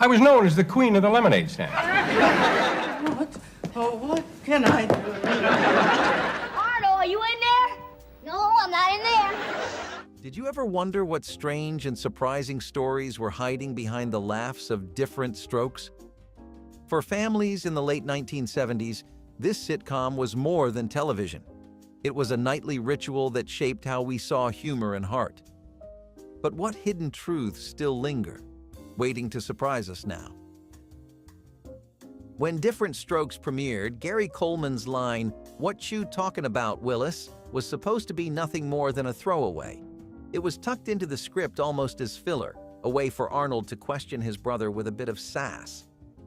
I was known as the queen of the lemonade stand. What? Oh, what can I do? Arnold, are you in there? No, I'm not in there. Did you ever wonder what strange and surprising stories were hiding behind the laughs of Diff'rent Strokes? For families in the late 1970s, this sitcom was more than television. It was a nightly ritual that shaped how we saw humor and heart. But what hidden truths still linger, waiting to surprise us now? When Diff'rent Strokes premiered, Gary Coleman's line, "What you talking about, Willis?" was supposed to be nothing more than a throwaway. It was tucked into the script almost as filler, a way for Arnold to question his brother with a bit of sass.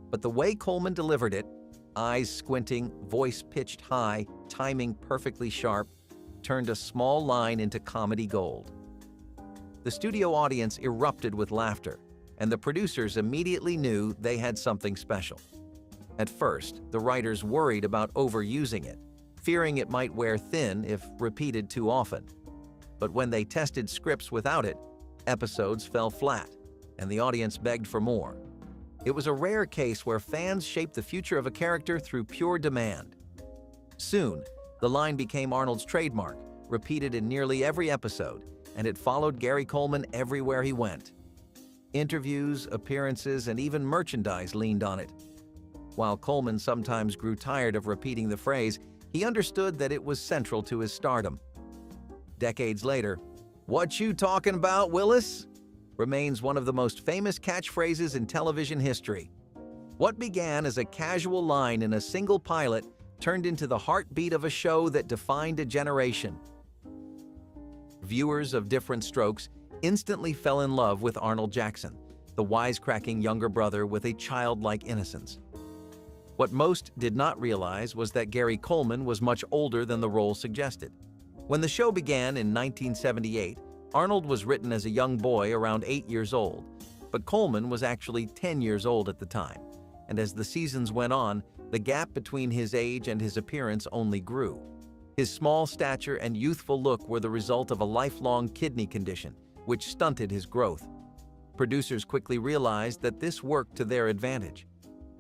But the way Coleman delivered it, eyes squinting, voice pitched high, timing perfectly sharp, turned a small line into comedy gold. The studio audience erupted with laughter, and the producers immediately knew they had something special. At first, the writers worried about overusing it, fearing it might wear thin if repeated too often. But when they tested scripts without it, episodes fell flat, and the audience begged for more. It was a rare case where fans shaped the future of a character through pure demand. Soon, the line became Arnold's trademark, repeated in nearly every episode, and it followed Gary Coleman everywhere he went. Interviews, appearances, and even merchandise leaned on it. While Coleman sometimes grew tired of repeating the phrase, he understood that it was central to his stardom. Decades later, "What you talking about, Willis?" remains one of the most famous catchphrases in television history. What began as a casual line in a single pilot turned into the heartbeat of a show that defined a generation. Viewers of Diff'rent Strokes instantly fell in love with Arnold Jackson, the wisecracking younger brother with a childlike innocence. What most did not realize was that Gary Coleman was much older than the role suggested. When the show began in 1978, Arnold was written as a young boy around 8 years old, but Coleman was actually 10 years old at the time, and as the seasons went on, the gap between his age and his appearance only grew. His small stature and youthful look were the result of a lifelong kidney condition, which stunted his growth. Producers quickly realized that this worked to their advantage.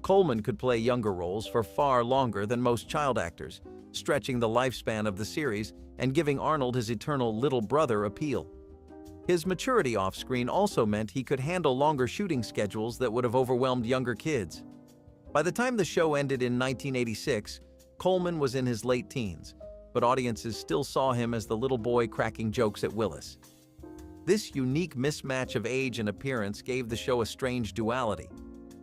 Coleman could play younger roles for far longer than most child actors, stretching the lifespan of the series and giving Arnold his eternal little brother appeal. His maturity off-screen also meant he could handle longer shooting schedules that would have overwhelmed younger kids. By the time the show ended in 1986, Coleman was in his late teens, but audiences still saw him as the little boy cracking jokes at Willis. This unique mismatch of age and appearance gave the show a strange duality.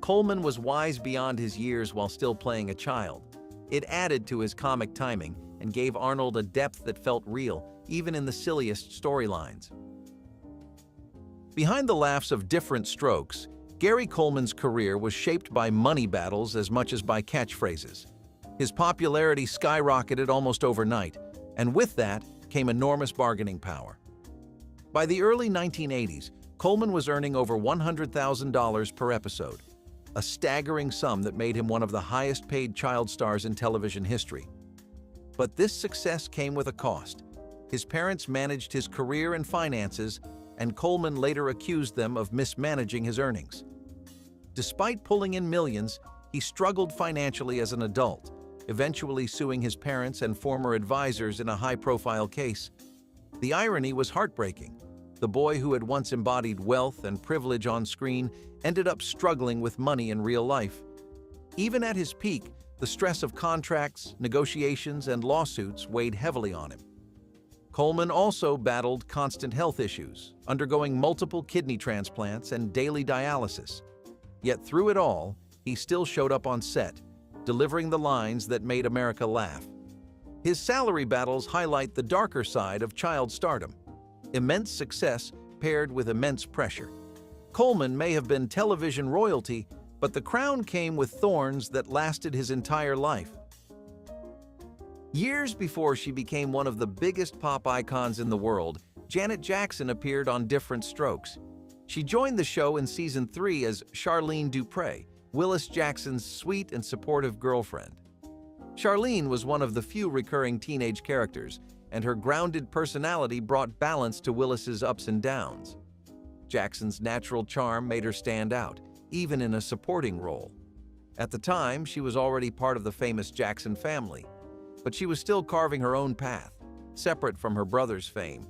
Coleman was wise beyond his years while still playing a child. It added to his comic timing and gave Arnold a depth that felt real, even in the silliest storylines. Behind the laughs of Diff'rent Strokes, Gary Coleman's career was shaped by money battles as much as by catchphrases. His popularity skyrocketed almost overnight, and with that came enormous bargaining power. By the early 1980s, Coleman was earning over $100,000 per episode, a staggering sum that made him one of the highest-paid child stars in television history. But this success came with a cost. His parents managed his career and finances, and Coleman later accused them of mismanaging his earnings. Despite pulling in millions, he struggled financially as an adult, eventually suing his parents and former advisors in a high-profile case. The irony was heartbreaking. The boy who had once embodied wealth and privilege on screen ended up struggling with money in real life. Even at his peak, the stress of contracts, negotiations, and lawsuits weighed heavily on him. Coleman also battled constant health issues, undergoing multiple kidney transplants and daily dialysis. Yet through it all, he still showed up on set, delivering the lines that made America laugh. His salary battles highlight the darker side of child stardom. Immense success paired with immense pressure. Coleman may have been television royalty, but the crown came with thorns that lasted his entire life. Years before she became one of the biggest pop icons in the world, Janet Jackson appeared on Diff'rent Strokes. She joined the show in season 3 as Charlene Dupre, Willis Jackson's sweet and supportive girlfriend. Charlene was one of the few recurring teenage characters, and her grounded personality brought balance to Willis's ups and downs. Jackson's natural charm made her stand out, even in a supporting role. At the time, she was already part of the famous Jackson family, but she was still carving her own path, separate from her brother's fame.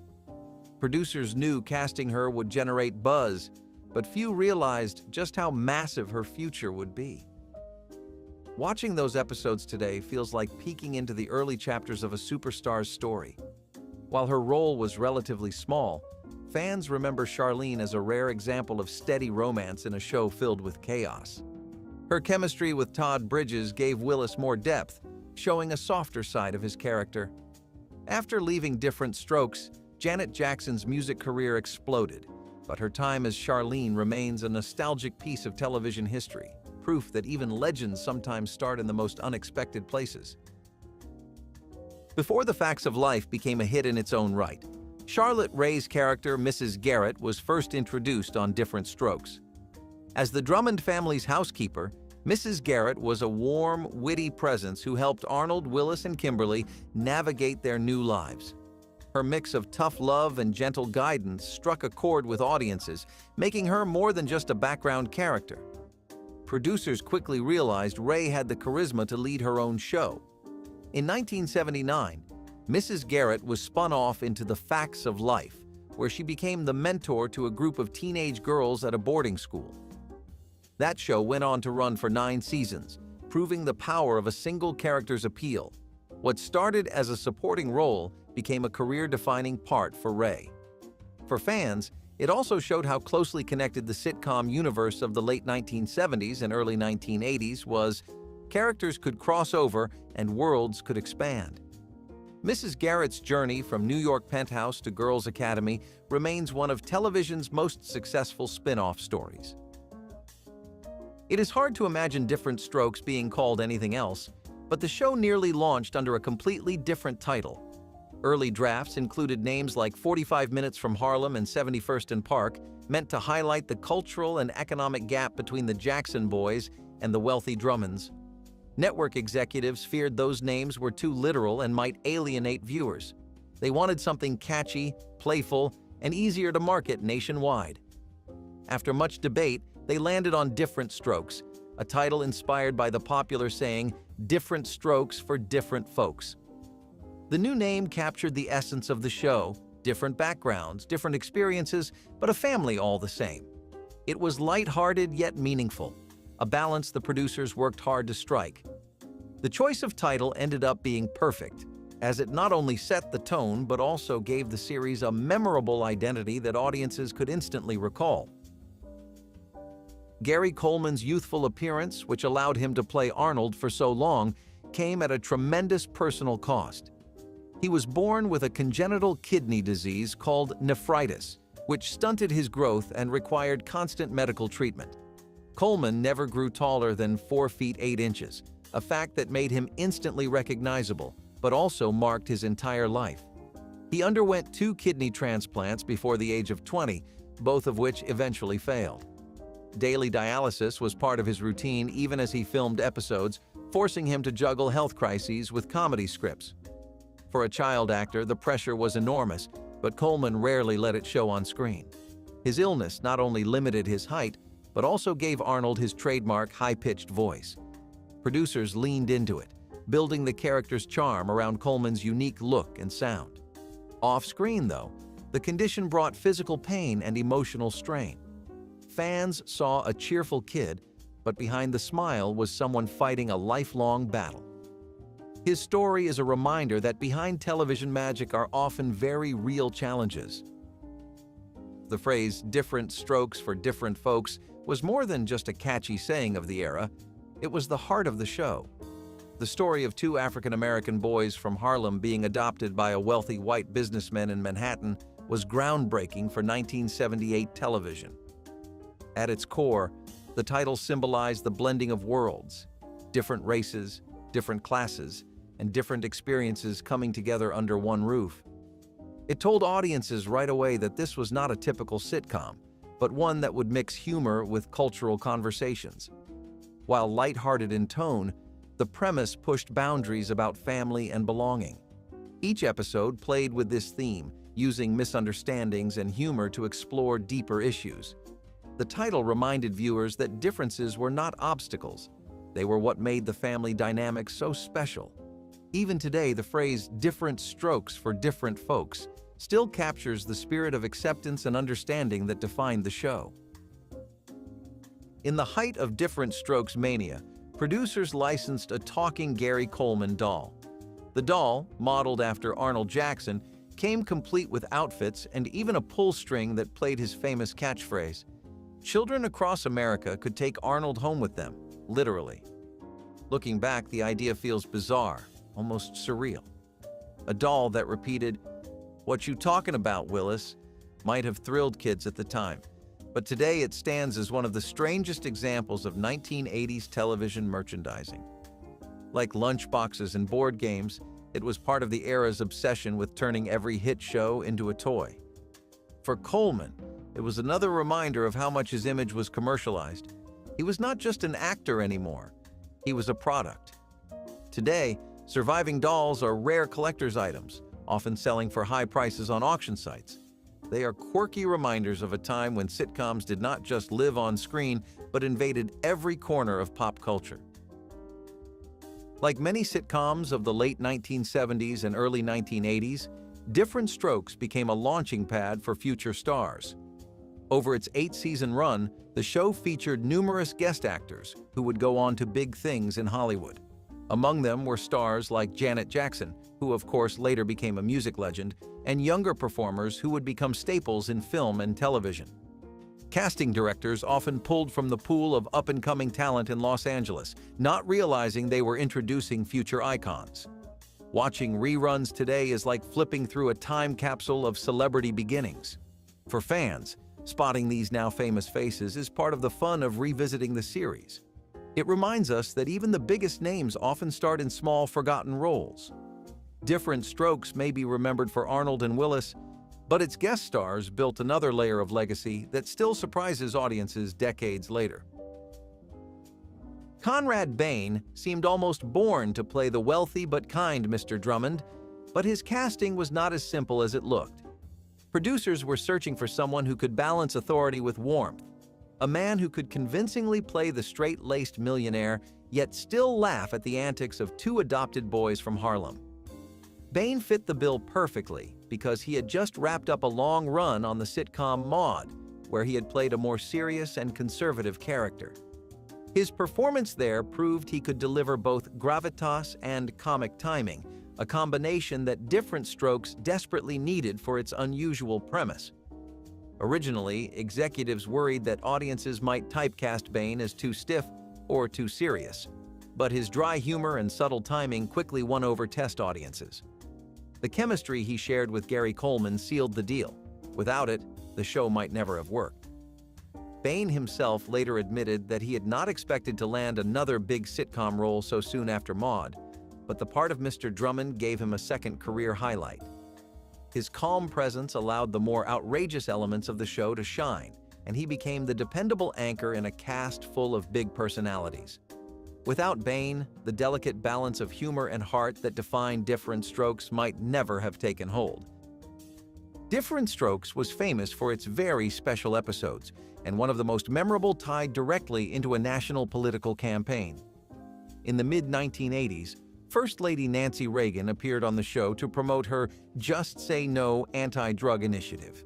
Producers knew casting her would generate buzz, but few realized just how massive her future would be. Watching those episodes today feels like peeking into the early chapters of a superstar's story. While her role was relatively small, fans remember Charlene as a rare example of steady romance in a show filled with chaos. Her chemistry with Todd Bridges gave Willis more depth, showing a softer side of his character. After leaving Diff'rent Strokes, Janet Jackson's music career exploded, but her time as Charlene remains a nostalgic piece of television history, proof that even legends sometimes start in the most unexpected places. Before The Facts of Life became a hit in its own right, Charlotte Rae's character, Mrs. Garrett, was first introduced on Diff'rent Strokes. As the Drummond family's housekeeper, Mrs. Garrett was a warm, witty presence who helped Arnold, Willis, and Kimberly navigate their new lives. Her mix of tough love and gentle guidance struck a chord with audiences, making her more than just a background character. Producers quickly realized Rae had the charisma to lead her own show. In 1979, Mrs. Garrett was spun off into The Facts of Life, where she became the mentor to a group of teenage girls at a boarding school. That show went on to run for 9 seasons, proving the power of a single character's appeal. What started as a supporting role became a career-defining part for Rae. For fans, it also showed how closely connected the sitcom universe of the late 1970s and early 1980s was. Characters could cross over and worlds could expand. Mrs. Garrett's journey from New York penthouse to Girls Academy remains one of television's most successful spin-off stories. It is hard to imagine Diff'rent Strokes being called anything else, but the show nearly launched under a completely different title. Early drafts included names like 45 Minutes from Harlem and 71st and Park, meant to highlight the cultural and economic gap between the Jackson boys and the wealthy Drummonds. Network executives feared those names were too literal and might alienate viewers. They wanted something catchy, playful, and easier to market nationwide. After much debate, they landed on Diff'rent Strokes, a title inspired by the popular saying, "Different strokes for different folks." The new name captured the essence of the show: different backgrounds, different experiences, but a family all the same. It was lighthearted yet meaningful, a balance the producers worked hard to strike. The choice of title ended up being perfect, as it not only set the tone but also gave the series a memorable identity that audiences could instantly recall. Gary Coleman's youthful appearance, which allowed him to play Arnold for so long, came at a tremendous personal cost. He was born with a congenital kidney disease called nephritis, which stunted his growth and required constant medical treatment. Coleman never grew taller than 4 feet 8 inches, a fact that made him instantly recognizable, but also marked his entire life. He underwent 2 kidney transplants before the age of 20, both of which eventually failed. Daily dialysis was part of his routine even as he filmed episodes, forcing him to juggle health crises with comedy scripts. For a child actor, the pressure was enormous, but Coleman rarely let it show on screen. His illness not only limited his height, but also gave Arnold his trademark high-pitched voice. Producers leaned into it, building the character's charm around Coleman's unique look and sound. Off-screen, though, the condition brought physical pain and emotional strain. Fans saw a cheerful kid, but behind the smile was someone fighting a lifelong battle. His story is a reminder that behind television magic are often very real challenges. The phrase "different strokes for different folks" was more than just a catchy saying of the era. It was the heart of the show. The story of 2 African-American boys from Harlem being adopted by a wealthy white businessman in Manhattan was groundbreaking for 1978 television. At its core, the title symbolized the blending of worlds, different races, different classes, and different experiences coming together under one roof. It told audiences right away that this was not a typical sitcom, but one that would mix humor with cultural conversations. While lighthearted in tone, the premise pushed boundaries about family and belonging. Each episode played with this theme, using misunderstandings and humor to explore deeper issues. The title reminded viewers that differences were not obstacles. They were what made the family dynamic so special. Even today, the phrase "different strokes for different folks" still captures the spirit of acceptance and understanding that defined the show. In the height of Diff'rent Strokes mania, producers licensed a talking Gary Coleman doll. The doll, modeled after Arnold Jackson, came complete with outfits and even a pull string that played his famous catchphrase. Children across America could take Arnold home with them, literally. Looking back, the idea feels bizarre, almost surreal. A doll that repeated, "What you talking about, Willis?" might have thrilled kids at the time, but today it stands as one of the strangest examples of 1980s television merchandising. Like lunchboxes and board games, it was part of the era's obsession with turning every hit show into a toy. For Coleman, it was another reminder of how much his image was commercialized. He was not just an actor anymore, he was a product. Today, surviving dolls are rare collector's items, often selling for high prices on auction sites. They are quirky reminders of a time when sitcoms did not just live on screen, but invaded every corner of pop culture. Like many sitcoms of the late 1970s and early 1980s, Diff'rent Strokes became a launching pad for future stars. Over its 8-season run, the show featured numerous guest actors who would go on to big things in Hollywood. Among them were stars like Janet Jackson, who of course later became a music legend, and younger performers who would become staples in film and television. Casting directors often pulled from the pool of up-and-coming talent in Los Angeles, not realizing they were introducing future icons. Watching reruns today is like flipping through a time capsule of celebrity beginnings. For fans, spotting these now famous faces is part of the fun of revisiting the series. It reminds us that even the biggest names often start in small, forgotten roles. Diff'rent Strokes may be remembered for Arnold and Willis, but its guest stars built another layer of legacy that still surprises audiences decades later. Conrad Bain seemed almost born to play the wealthy but kind Mr. Drummond, but his casting was not as simple as it looked. Producers were searching for someone who could balance authority with warmth, a man who could convincingly play the straight-laced millionaire, yet still laugh at the antics of two adopted boys from Harlem. Bain fit the bill perfectly because he had just wrapped up a long run on the sitcom Maude, where he had played a more serious and conservative character. His performance there proved he could deliver both gravitas and comic timing, a combination that Diff'rent Strokes desperately needed for its unusual premise. Originally, executives worried that audiences might typecast Bain as too stiff or too serious, but his dry humor and subtle timing quickly won over test audiences. The chemistry he shared with Gary Coleman sealed the deal. Without it, the show might never have worked. Bain himself later admitted that he had not expected to land another big sitcom role so soon after Maude, but the part of Mr. Drummond gave him a second career highlight. His calm presence allowed the more outrageous elements of the show to shine, and he became the dependable anchor in a cast full of big personalities. Without Bain, the delicate balance of humor and heart that defined Diff'rent Strokes might never have taken hold. Diff'rent Strokes was famous for its very special episodes, and one of the most memorable tied directly into a national political campaign. In the mid-1980s, First Lady Nancy Reagan appeared on the show to promote her Just Say No anti-drug initiative.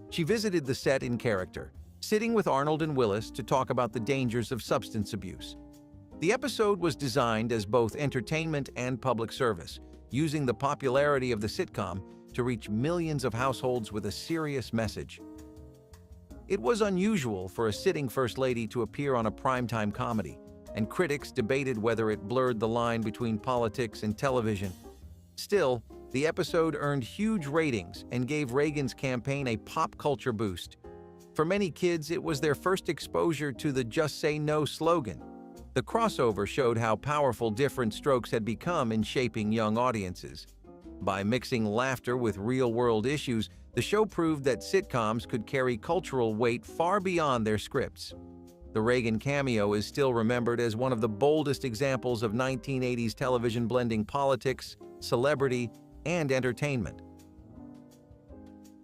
She visited the set in character, sitting with Arnold and Willis to talk about the dangers of substance abuse. The episode was designed as both entertainment and public service, using the popularity of the sitcom to reach millions of households with a serious message. It was unusual for a sitting First Lady to appear on a primetime comedy, and critics debated whether it blurred the line between politics and television. Still, the episode earned huge ratings and gave Reagan's campaign a pop culture boost. For many kids, it was their first exposure to the Just Say No slogan. The crossover showed how powerful Diff'rent Strokes had become in shaping young audiences. By mixing laughter with real-world issues, the show proved that sitcoms could carry cultural weight far beyond their scripts. The Reagan cameo is still remembered as one of the boldest examples of 1980s television blending politics, celebrity, and entertainment.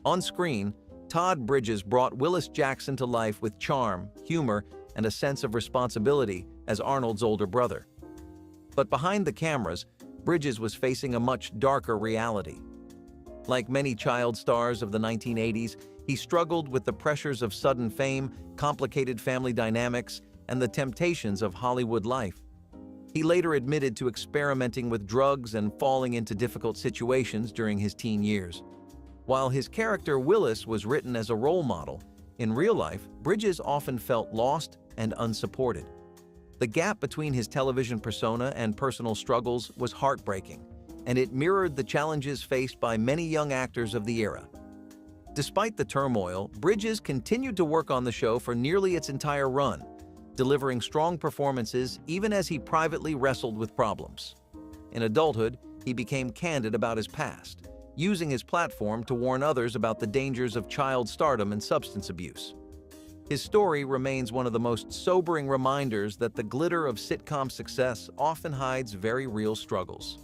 On screen, Todd Bridges brought Willis Jackson to life with charm, humor, and a sense of responsibility as Arnold's older brother. But behind the cameras, Bridges was facing a much darker reality. Like many child stars of the 1980s, he struggled with the pressures of sudden fame, complicated family dynamics, and the temptations of Hollywood life. He later admitted to experimenting with drugs and falling into difficult situations during his teen years. While his character Willis was written as a role model, in real life, Bridges often felt lost and unsupported. The gap between his television persona and personal struggles was heartbreaking, and it mirrored the challenges faced by many young actors of the era. Despite the turmoil, Bridges continued to work on the show for nearly its entire run, delivering strong performances even as he privately wrestled with problems. In adulthood, he became candid about his past, using his platform to warn others about the dangers of child stardom and substance abuse. His story remains one of the most sobering reminders that the glitter of sitcom success often hides very real struggles.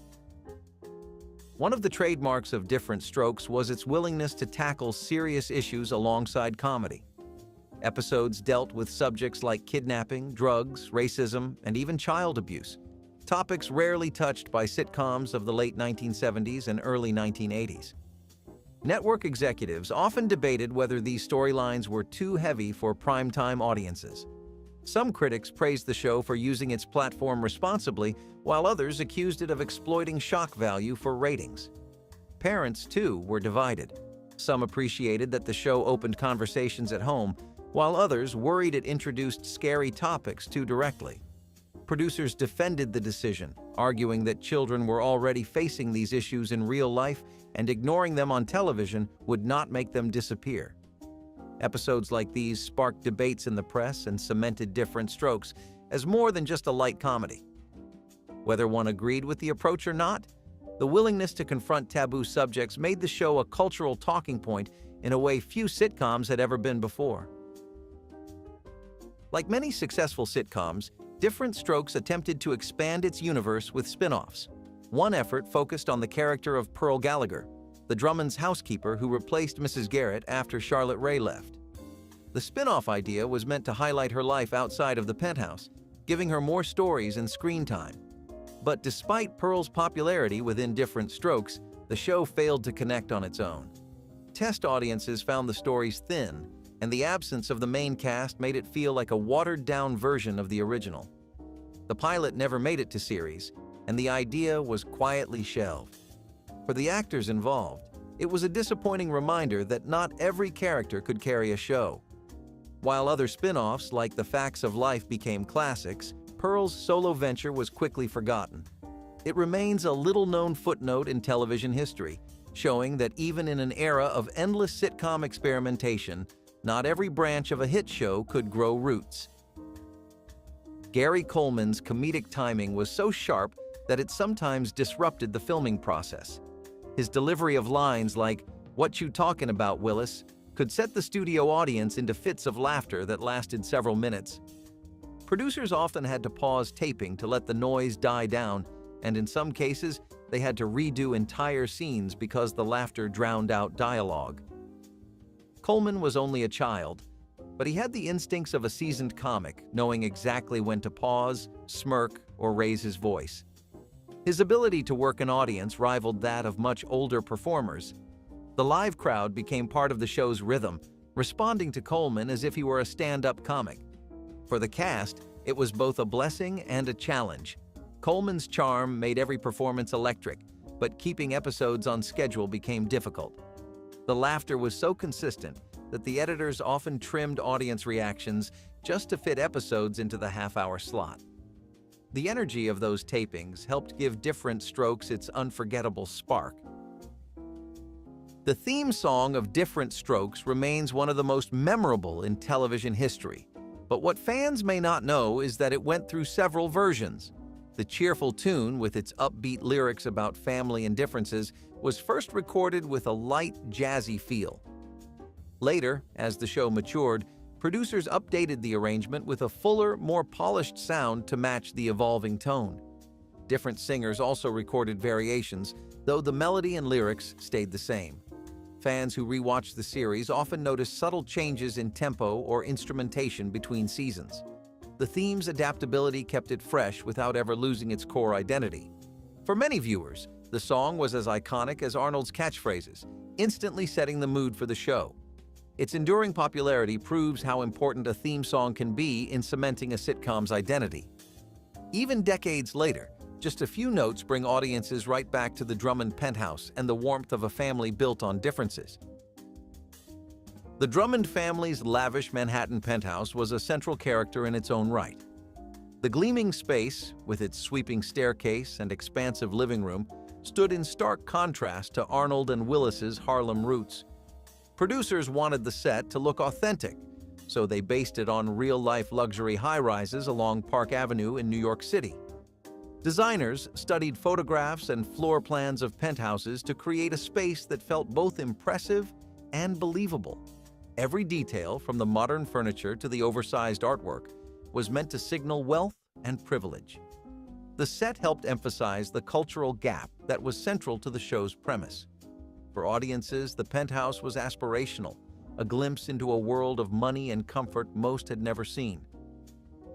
One of the trademarks of Diff'rent Strokes was its willingness to tackle serious issues alongside comedy. Episodes dealt with subjects like kidnapping, drugs, racism, and even child abuse, topics rarely touched by sitcoms of the late 1970s and early 1980s. Network executives often debated whether these storylines were too heavy for primetime audiences. Some critics praised the show for using its platform responsibly, while others accused it of exploiting shock value for ratings. Parents, too, were divided. Some appreciated that the show opened conversations at home, while others worried it introduced scary topics too directly. Producers defended the decision, arguing that children were already facing these issues in real life and ignoring them on television would not make them disappear. Episodes like these sparked debates in the press and cemented Diff'rent Strokes as more than just a light comedy. Whether one agreed with the approach or not, the willingness to confront taboo subjects made the show a cultural talking point in a way few sitcoms had ever been before. Like many successful sitcoms, Diff'rent Strokes attempted to expand its universe with spin-offs. One effort focused on the character of Pearl Gallagher, the Drummonds' housekeeper who replaced Mrs. Garrett after Charlotte Rae left. The spin-off idea was meant to highlight her life outside of the penthouse, giving her more stories and screen time. But despite Pearl's popularity within Diff'rent Strokes, the show failed to connect on its own. Test audiences found the stories thin, and the absence of the main cast made it feel like a watered-down version of the original. The pilot never made it to series, and the idea was quietly shelved. For the actors involved, it was a disappointing reminder that not every character could carry a show. While other spin-offs like The Facts of Life became classics, Pearl's solo venture was quickly forgotten. It remains a little-known footnote in television history, showing that even in an era of endless sitcom experimentation, not every branch of a hit show could grow roots. Gary Coleman's comedic timing was so sharp that it sometimes disrupted the filming process. His delivery of lines like, "What you talking about, Willis?" could set the studio audience into fits of laughter that lasted several minutes. Producers often had to pause taping to let the noise die down, and in some cases, they had to redo entire scenes because the laughter drowned out dialogue. Coleman was only a child, but he had the instincts of a seasoned comic, knowing exactly when to pause, smirk, or raise his voice. His ability to work an audience rivaled that of much older performers. The live crowd became part of the show's rhythm, responding to Coleman as if he were a stand-up comic. For the cast, it was both a blessing and a challenge. Coleman's charm made every performance electric, but keeping episodes on schedule became difficult. The laughter was so consistent that the editors often trimmed audience reactions just to fit episodes into the half-hour slot. The energy of those tapings helped give Diff'rent Strokes its unforgettable spark. The theme song of Diff'rent Strokes remains one of the most memorable in television history, but what fans may not know is that it went through several versions. The cheerful tune, with its upbeat lyrics about family and differences, was first recorded with a light, jazzy feel. Later, as the show matured, producers updated the arrangement with a fuller, more polished sound to match the evolving tone. Different singers also recorded variations, though the melody and lyrics stayed the same. Fans who rewatch the series often notice subtle changes in tempo or instrumentation between seasons. The theme's adaptability kept it fresh without ever losing its core identity. For many viewers, the song was as iconic as Arnold's catchphrases, instantly setting the mood for the show. Its enduring popularity proves how important a theme song can be in cementing a sitcom's identity. Even decades later, just a few notes bring audiences right back to the Drummond penthouse and the warmth of a family built on differences. The Drummond family's lavish Manhattan penthouse was a central character in its own right. The gleaming space, with its sweeping staircase and expansive living room, stood in stark contrast to Arnold and Willis's Harlem roots. Producers wanted the set to look authentic, so they based it on real-life luxury high-rises along Park Avenue in New York City. Designers studied photographs and floor plans of penthouses to create a space that felt both impressive and believable. Every detail, from the modern furniture to the oversized artwork, was meant to signal wealth and privilege. The set helped emphasize the cultural gap that was central to the show's premise. For audiences, the penthouse was aspirational, a glimpse into a world of money and comfort most had never seen.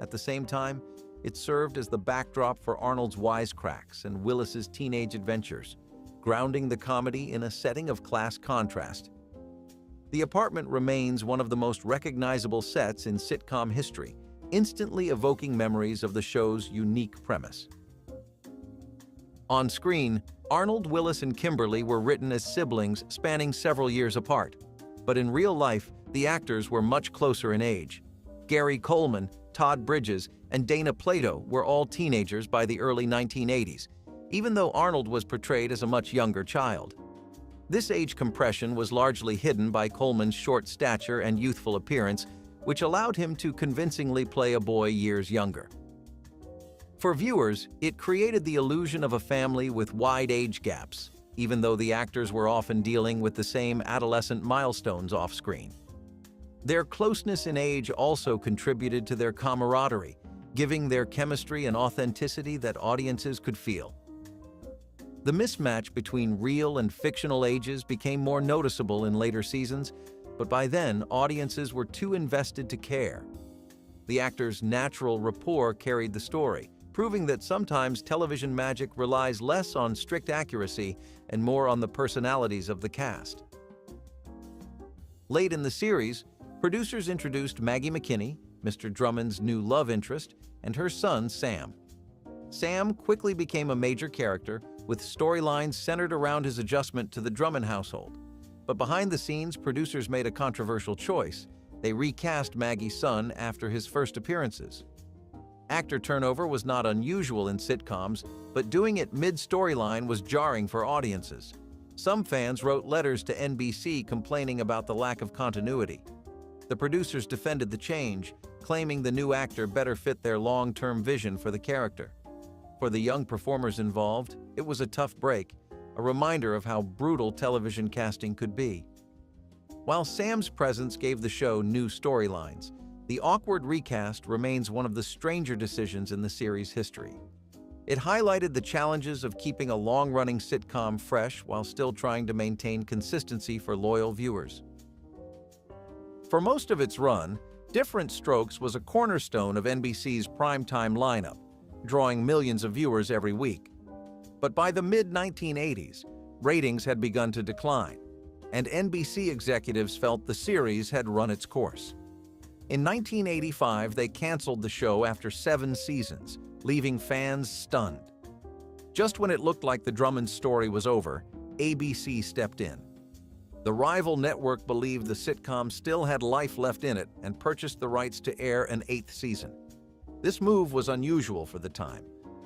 At the same time, it served as the backdrop for Arnold's wisecracks and Willis's teenage adventures, grounding the comedy in a setting of class contrast. The apartment remains one of the most recognizable sets in sitcom history, instantly evoking memories of the show's unique premise. On screen, Arnold, Willis, and Kimberly were written as siblings spanning several years apart, but in real life, the actors were much closer in age. Gary Coleman, Todd Bridges, and Dana Plato were all teenagers by the early 1980s, even though Arnold was portrayed as a much younger child. This age compression was largely hidden by Coleman's short stature and youthful appearance, which allowed him to convincingly play a boy years younger. For viewers, it created the illusion of a family with wide age gaps, even though the actors were often dealing with the same adolescent milestones off-screen. Their closeness in age also contributed to their camaraderie, giving their chemistry an authenticity that audiences could feel. The mismatch between real and fictional ages became more noticeable in later seasons, but by then, audiences were too invested to care. The actors' natural rapport carried the story, proving that sometimes television magic relies less on strict accuracy and more on the personalities of the cast. Late in the series, producers introduced Maggie McKinney, Mr. Drummond's new love interest, and her son, Sam. Sam quickly became a major character, with storylines centered around his adjustment to the Drummond household. But behind the scenes, producers made a controversial choice. They recast Maggie's son after his first appearances. Actor turnover was not unusual in sitcoms, but doing it mid-storyline was jarring for audiences. Some fans wrote letters to NBC complaining about the lack of continuity. The producers defended the change, claiming the new actor better fit their long-term vision for the character. For the young performers involved, it was a tough break, a reminder of how brutal television casting could be. While Sam's presence gave the show new storylines, the awkward recast remains one of the stranger decisions in the series' history. It highlighted the challenges of keeping a long-running sitcom fresh while still trying to maintain consistency for loyal viewers. For most of its run, Diff'rent Strokes was a cornerstone of NBC's primetime lineup, drawing millions of viewers every week. But by the mid-1980s, ratings had begun to decline, and NBC executives felt the series had run its course. In 1985, they canceled the show after 7 seasons, leaving fans stunned. Just when it looked like the Drummond story was over, ABC stepped in. The rival network believed the sitcom still had life left in it and purchased the rights to air an 8th season. This move was unusual for the time.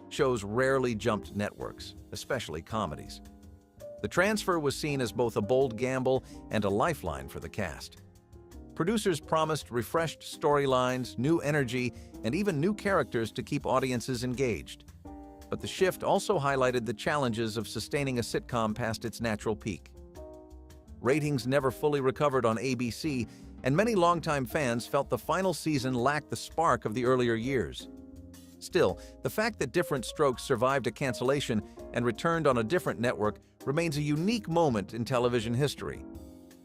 Shows rarely jumped networks, especially comedies. The transfer was seen as both a bold gamble and a lifeline for the cast. Producers promised refreshed storylines, new energy, and even new characters to keep audiences engaged. But the shift also highlighted the challenges of sustaining a sitcom past its natural peak. Ratings never fully recovered on ABC, and many longtime fans felt the final season lacked the spark of the earlier years. Still, the fact that Diff'rent Strokes survived a cancellation and returned on a different network remains a unique moment in television history.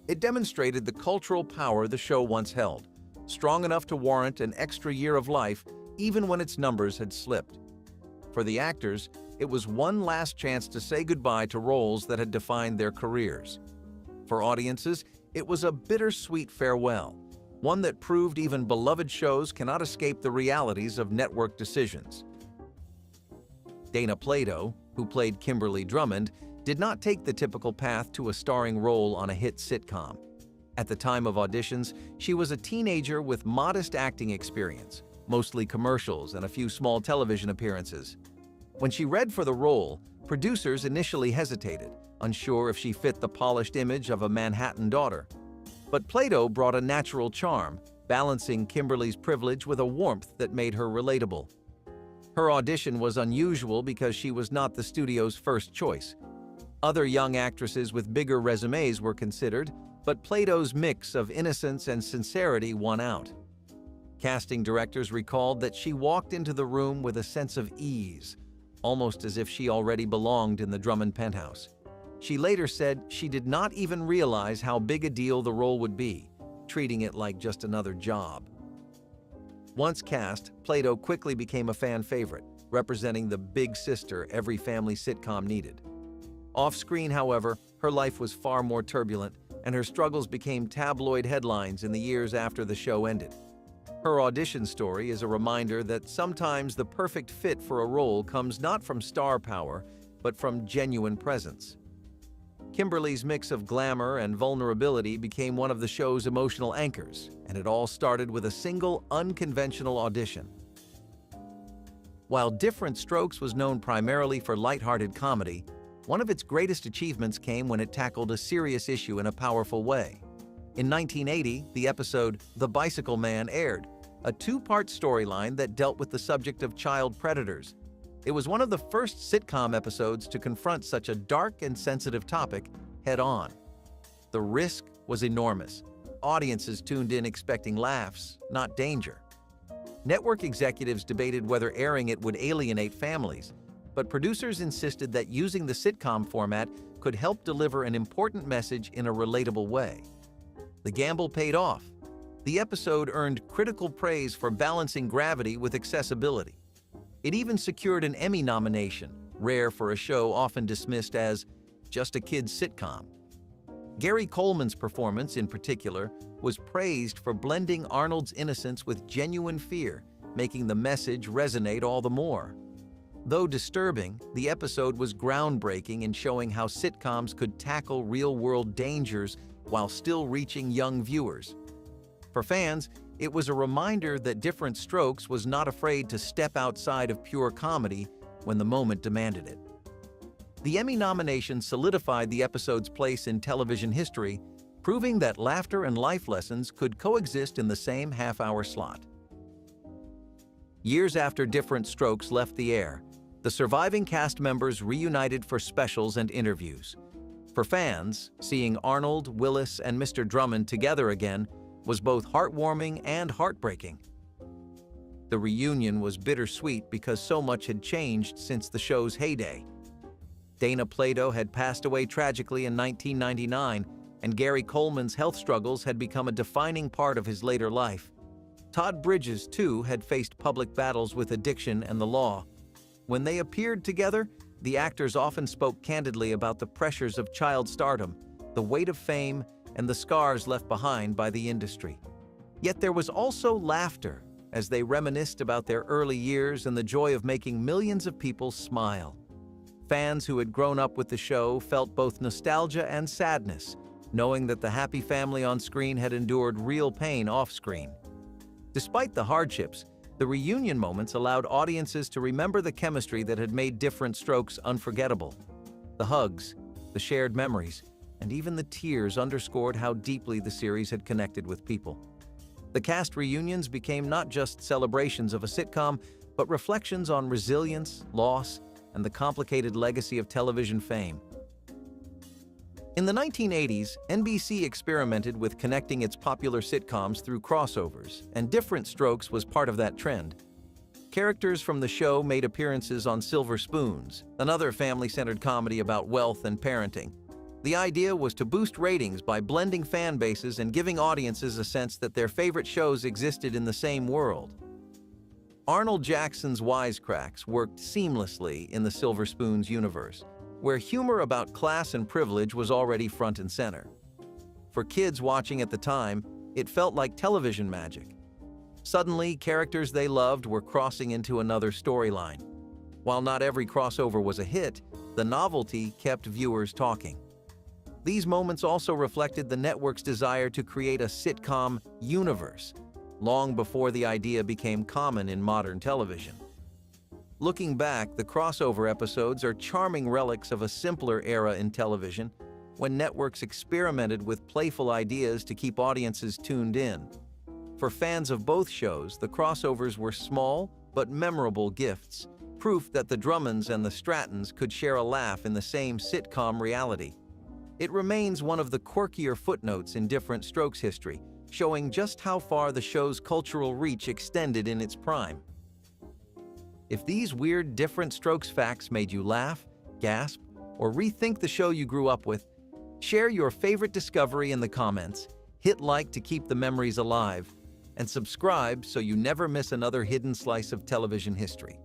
It demonstrated the cultural power the show once held, strong enough to warrant an extra year of life even when its numbers had slipped. For the actors, it was one last chance to say goodbye to roles that had defined their careers. For audiences, it was a bittersweet farewell, one that proved even beloved shows cannot escape the realities of network decisions. Dana Plato, who played Kimberly Drummond, did not take the typical path to a starring role on a hit sitcom. At the time of auditions, she was a teenager with modest acting experience, mostly commercials and a few small television appearances. When she read for the role, producers initially hesitated, unsure if she fit the polished image of a Manhattan daughter. But Plato brought a natural charm, balancing Kimberly's privilege with a warmth that made her relatable. Her audition was unusual because she was not the studio's first choice. Other young actresses with bigger resumes were considered, but Plato's mix of innocence and sincerity won out. Casting directors recalled that she walked into the room with a sense of ease, almost as if she already belonged in the Drummond penthouse. She later said she did not even realize how big a deal the role would be, treating it like just another job. Once cast, Plato quickly became a fan favorite, representing the big sister every family sitcom needed. Off-screen, however, her life was far more turbulent, and her struggles became tabloid headlines in the years after the show ended. Her audition story is a reminder that sometimes the perfect fit for a role comes not from star power, but from genuine presence. Kimberly's mix of glamour and vulnerability became one of the show's emotional anchors, and it all started with a single, unconventional audition. While Diff'rent Strokes was known primarily for lighthearted comedy, one of its greatest achievements came when it tackled a serious issue in a powerful way. In 1980, the episode The Bicycle Man aired, a two-part storyline that dealt with the subject of child predators. It was one of the first sitcom episodes to confront such a dark and sensitive topic head-on. The risk was enormous. Audiences tuned in expecting laughs, not danger. Network executives debated whether airing it would alienate families, but producers insisted that using the sitcom format could help deliver an important message in a relatable way. The gamble paid off. The episode earned critical praise for balancing gravity with accessibility. It even secured an Emmy nomination, rare for a show often dismissed as just a kid's sitcom. Gary Coleman's performance, in particular, was praised for blending Arnold's innocence with genuine fear, making the message resonate all the more. Though disturbing, the episode was groundbreaking in showing how sitcoms could tackle real-world dangers while still reaching young viewers. For fans, it was a reminder that Diff'rent Strokes was not afraid to step outside of pure comedy when the moment demanded it. The Emmy nomination solidified the episode's place in television history, proving that laughter and life lessons could coexist in the same half-hour slot. Years after Diff'rent Strokes left the air, the surviving cast members reunited for specials and interviews. For fans, seeing Arnold, Willis, and Mr. Drummond together again was both heartwarming and heartbreaking. The reunion was bittersweet because so much had changed since the show's heyday. Dana Plato had passed away tragically in 1999, and Gary Coleman's health struggles had become a defining part of his later life. Todd Bridges, too, had faced public battles with addiction and the law. When they appeared together, the actors often spoke candidly about the pressures of child stardom, the weight of fame, and the scars left behind by the industry. Yet there was also laughter as they reminisced about their early years and the joy of making millions of people smile. Fans who had grown up with the show felt both nostalgia and sadness, knowing that the happy family on screen had endured real pain off-screen. Despite the hardships, the reunion moments allowed audiences to remember the chemistry that had made Diff'rent Strokes unforgettable. The hugs, the shared memories, and even the tears underscored how deeply the series had connected with people. The cast reunions became not just celebrations of a sitcom, but reflections on resilience, loss, and the complicated legacy of television fame. In the 1980s, NBC experimented with connecting its popular sitcoms through crossovers, and Diff'rent Strokes was part of that trend. Characters from the show made appearances on Silver Spoons, another family-centered comedy about wealth and parenting. The idea was to boost ratings by blending fan bases and giving audiences a sense that their favorite shows existed in the same world. Arnold Jackson's wisecracks worked seamlessly in the Silver Spoon's universe, where humor about class and privilege was already front and center. For kids watching at the time, it felt like television magic. Suddenly, characters they loved were crossing into another storyline. While not every crossover was a hit, the novelty kept viewers talking. These moments also reflected the network's desire to create a sitcom universe, long before the idea became common in modern television. Looking back, the crossover episodes are charming relics of a simpler era in television, when networks experimented with playful ideas to keep audiences tuned in. For fans of both shows, the crossovers were small but memorable gifts, proof that the Drummonds and the Strattons could share a laugh in the same sitcom reality. It remains one of the quirkier footnotes in Diff'rent Strokes history, showing just how far the show's cultural reach extended in its prime. If these weird Diff'rent Strokes facts made you laugh, gasp, or rethink the show you grew up with, share your favorite discovery in the comments, hit like to keep the memories alive, and subscribe so you never miss another hidden slice of television history.